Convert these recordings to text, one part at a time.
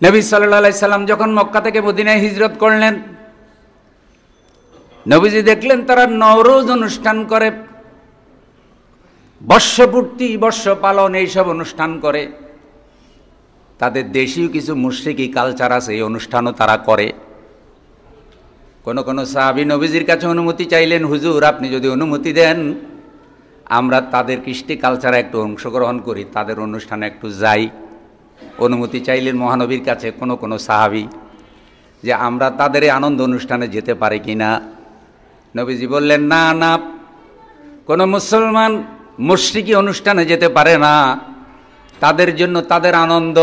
নবী সাল্লাল্লাহু আলাইহি সাল্লাম যখন মক্কা থেকে মদিনায় হিজরত করলেন, নবীজি দেখলেন তারা নওরোজ অনুষ্ঠান করে, বর্ষপূর্তি, বর্ষ পালন, এইসব অনুষ্ঠান করে। তাদের দেশীয় কিছু মুশরিকি কালচার আছে, এই অনুষ্ঠানও তারা করে। কোন কোন সাহাবী নবীজির কাছে অনুমতি চাইলেন, হুজুর আপনি যদি অনুমতি দেন আমরা তাদের কৃষ্টি কালচারে একটু অংশগ্রহণ করি, তাদের অনুষ্ঠানে একটু যাই। অনুমতি চাইলেন মহানবীর কাছে কোন কোন সাহাবী যে আমরা তাদের এই আনন্দ অনুষ্ঠানে যেতে পারি কিনা। নবীজি বললেন, না না, কোন মুসলমান মুশরিকি অনুষ্ঠানে যেতে পারে না। তাদের জন্য তাদের আনন্দ,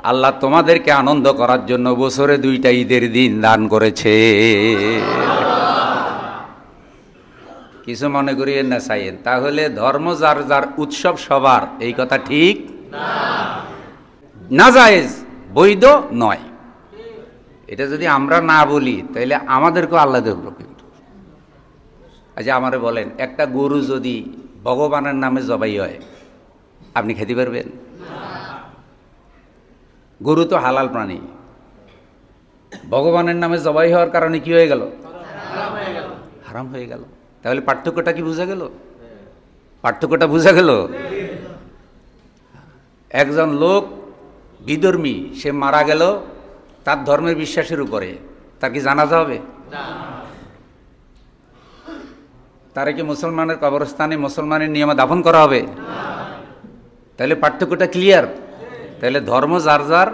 আল্লাহ তোমাদেরকে আনন্দ করার জন্য বছরে 2টা ঈদের দিন দান করেছে। কিছু মনে করিয়েন না চাইয়েন, তাহলে ধর্ম যার যার, উৎসব সবার, এই কথা ঠিক না, জায়েজ, বৈধ নয়। এটা যদি আমরা না বলি তাহলে আমাদেরকেও আল্লাহ দেখব। কিন্তু আচ্ছা আমারে বলেন, একটা গরু যদি ভগবানের নামে জবাই হয় আপনি খেতে পারবেন? গরু তো হালাল প্রাণী, ভগবানের নামে জবাই হওয়ার কারণে কি হয়ে গেল? হারাম হয়ে গেল। তাহলে পার্থক্যটা কি বোঝা গেল? পার্থক্যটা বোঝা গেল? একজন লোক বিধর্মী, সে মারা গেল তার ধর্মের বিশ্বাসের উপরে, তার কি জানাজা হবে? তারে কি মুসলমানের কবরস্থানে মুসলমানের নিয়মে দাফন করা হবে? তাহলে পার্থক্যটা ক্লিয়ার। তাহলে ধর্ম যার যার,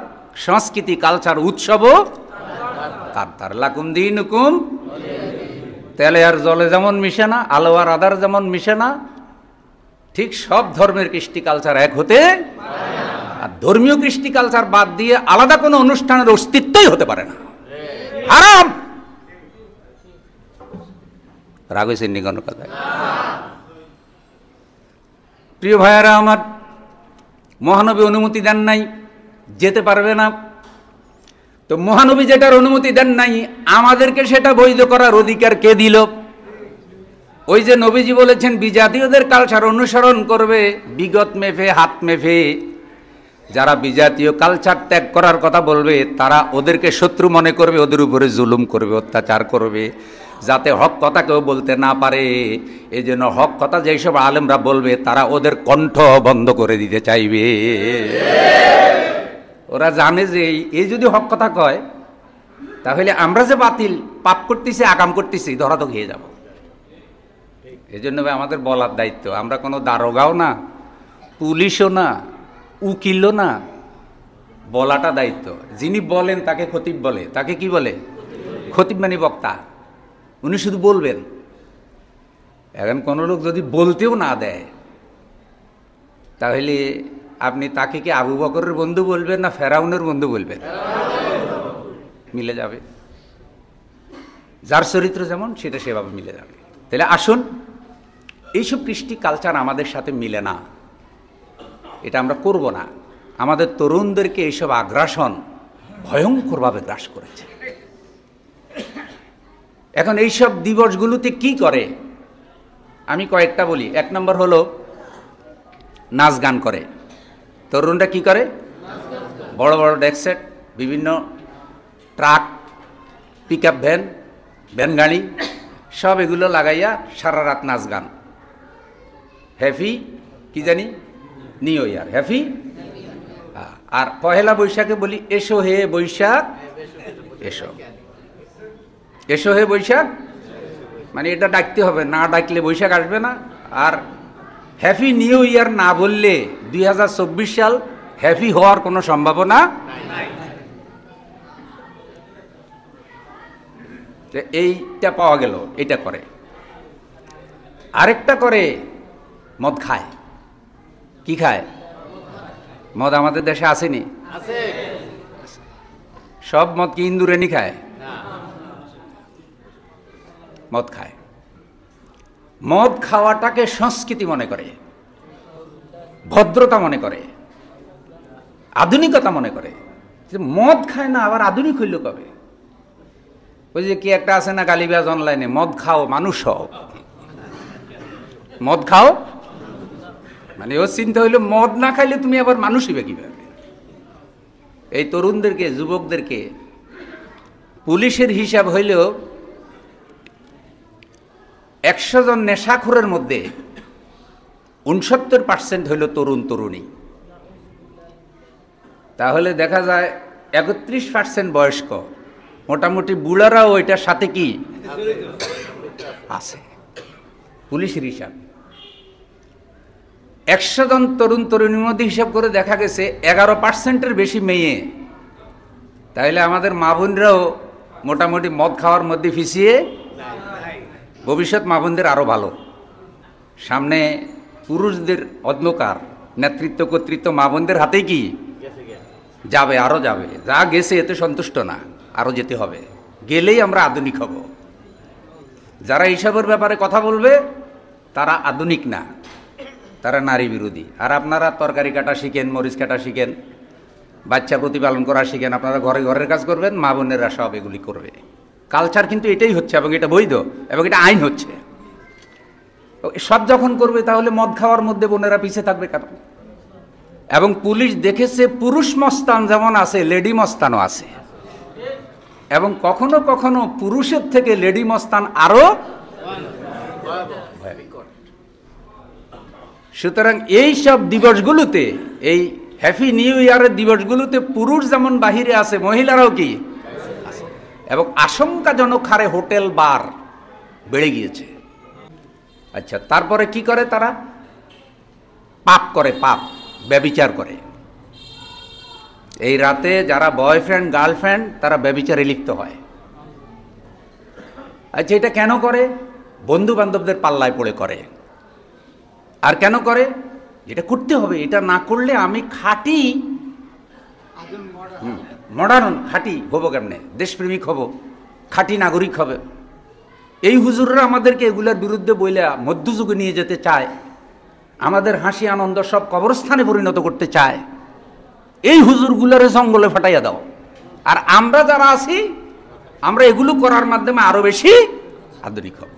সংস্কৃতি কালচার উৎসবও তার তার, লাকুম দীনুকুম। তাহলে আর জলে যেমন মিশে না, আলো আর আধার যেমন মিশে না, ঠিক সব ধর্মের কৃষ্টি কালচার এক হতে, আর ধর্মীয় কৃষ্টি কালচার বাদ দিয়ে আলাদা কোনো অনুষ্ঠানের অস্তিত্বই হতে পারে না, হারাম। রাগ হয়েছে নি কোনো কথা? প্রিয় ভাইয়েরা আমার, মহানবী অনুমতি দেন নাই, যেতে পারবে না। তো মহানবী যেটার অনুমতি দেন নাই, আমাদেরকে সেটা বৈধ করার অধিকার কে দিল? ওই যে নবীজি বলেছেন বিজাতীয়দের কালচার অনুসরণ করবে, বিগত মেফে হাত মেফে। যারা বিজাতীয় কালচার ত্যাগ করার কথা বলবে তারা ওদেরকে শত্রু মনে করবে, ওদের উপরে জুলুম করবে, অত্যাচার করবে, যাতে হক কথা কেউ বলতে না পারে। এই জন্য হক কথা যেসব আলেমরা বলবে তারা ওদের কণ্ঠ বন্ধ করে দিতে চাইবে। ওরা জানে যে এই যদি হক কথা কয় তাহলে আমরা যে বাতিল পাপ করতেছি, আকাম করতেছি, ধরা তো খেয়ে যাব। এই জন্য আমাদের বলার দায়িত্ব। আমরা কোনো দারোগাও না, পুলিশও না, উকিলও না, বলাটা দায়িত্ব। যিনি বলেন তাকে খতিব বলে। তাকে কি বলে? খতিব মানে বক্তা। উনি শুধু বলবেন। এখন কোনো লোক যদি বলতেও না দেয় তাহলে আপনি তাকে কি আবু বকরের বন্ধু বলবেন না ফেরাউনের বন্ধু বলবেন? মিলে যাবে। যার চরিত্র যেমন সেটা সেভাবে মিলে যাবে। তাহলে আসুন, এইসব কৃষ্টি কালচার আমাদের সাথে মিলে না, এটা আমরা করব না। আমাদের তরুণদেরকে এইসব আগ্রাসন ভয়ঙ্করভাবে গ্রাস করেছে। এখন এইসব দিবসগুলোতে কি করে আমি কয়েকটা বলি। 1 নম্বর হলো নাচ গান করে। তরুণরা কি করে? বড় বড় ডেকসেট, বিভিন্ন truck, pick up van, van গাড়ি, সব এগুলো লাগাইয়া সারা রাত নাচ গান। হ্যাপি কি জানি নিউ ইয়ার, হ্যাপি। আর পহেলা বৈশাখে বলি এসো হে বৈশাখ এসো, এসো হে বৈশাখ, মানে এটা ডাকতে হবে, না ডাকলে বৈশাখ আসবে না। আর হ্যাপি নিউ ইয়ার না বললে 2024 সাল হ্যাপি হওয়ার কোনো সম্ভাবনা এইটা পাওয়া গেল। এটা করে। আরেকটা করে মদ খায়। কি খায়? মদ আমাদের দেশে আসেনি? সব মদ কি ইন্দুরেনি খায়? মদ খায়। মদ খাওয়াটাকে সংস্কৃতি মনে করে, ভদ্রতা মনে করে, আধুনিকতা মনে করে। মদ খায় না আবার আধুনিক হইল কবে? ওই যে কি একটা আছে না গালিবাজ অনলাইনে, মদ খাও মানুষ হও। মদ খাও মানে ও চিন্তা হইলো মদ না খাইলে তুমি আবার মানুষ হইবে কিভাবে? এই তরুণদেরকে, যুবকদেরকে, পুলিশের হিসাব হইলেও 100 জন নেশাখোরের মধ্যে 69% হইল তরুণ তরুণী। তাহলে দেখা যায় 31% বয়স্ক, মোটামুটি বুড়ারাও ওইটার সাথে কি আছে পুলিশের হিসাব। 100 জন তরুণ তরুণীর মধ্যে হিসাব করে দেখা গেছে 11%-এর বেশি মেয়ে। তাইলে আমাদের মা বোনরাও মোটামুটি মদ খাওয়ার মধ্যে ফিসিয়ে, ভবিষ্যৎ মা বোনদের আরও ভালো। সামনে পুরুষদের অন্ধকার, নেতৃত্ব কর্তৃত্ব মা বোনদের হাতেই কি যাবে, আরও যাবে। যা গেছে এতে সন্তুষ্ট না, আরও যেতে হবে, গেলেই আমরা আধুনিক হব। যারা এইসবের ব্যাপারে কথা বলবে তারা আধুনিক না, তারা নারী বিরোধী। আর আপনারা তরকারি কাটা শিখেন, মরিচ কাটা শিখেন, বাচ্চা প্রতিপালন করা শিখেন, আপনারা ঘরে ঘরের কাজ করবেন, মা বোনেরা সব এগুলি করবে। কালচার কিন্তু এটাই হচ্ছে, এবং এটা বৈধ, এবং এটা আইন হচ্ছে। সব যখন করবে তাহলে মদ খাওয়ার মধ্যে বোনেরা পিছিয়ে থাকবে কেন? এবং পুলিশ দেখেছে পুরুষ মস্তান যেমন আছে, লেডি মস্তানও আছে, এবং কখনো কখনো পুরুষের থেকে লেডি মস্তান আরো। সুতরাং এই সব দিবসগুলোতে, এই হ্যাপি নিউ ইয়ারের দিবসগুলোতে পুরুষ যেমন বাহিরে আছে, মহিলারাও কি আছে, এবং আশঙ্কাজনক হারে হোটেল বার বেড়ে গিয়েছে। আচ্ছা, তারপরে কি করে তারা? পাপ করে, পাপ, ব্যভিচার করে। এই রাতে যারা বয়ফ্রেন্ড গার্লফ্রেন্ড তারা ব্যভিচারে লিপ্ত হয়। আচ্ছা, এটা কেন করে? বন্ধু বান্ধবদের পাল্লায় পড়ে করে। আর কেন করে? এটা করতে হবে, এটা না করলে আমি খাঁটি মডার্ন খাঁটি হবো কেমনে, দেশপ্রেমিক হব, খাঁটি নাগরিক হবে। এই হুজুররা আমাদেরকে এগুলোর বিরুদ্ধে বইলে মধ্যযুগে নিয়ে যেতে চায়, আমাদের হাসি আনন্দ সব কবরস্থানে পরিণত করতে চায়। এই হুজুরগুলোরে জঙ্গলে ফাটাইয়া দাও। আর আমরা যারা আছি, আমরা এগুলো করার মাধ্যমে আরো বেশি আধুনিক হব।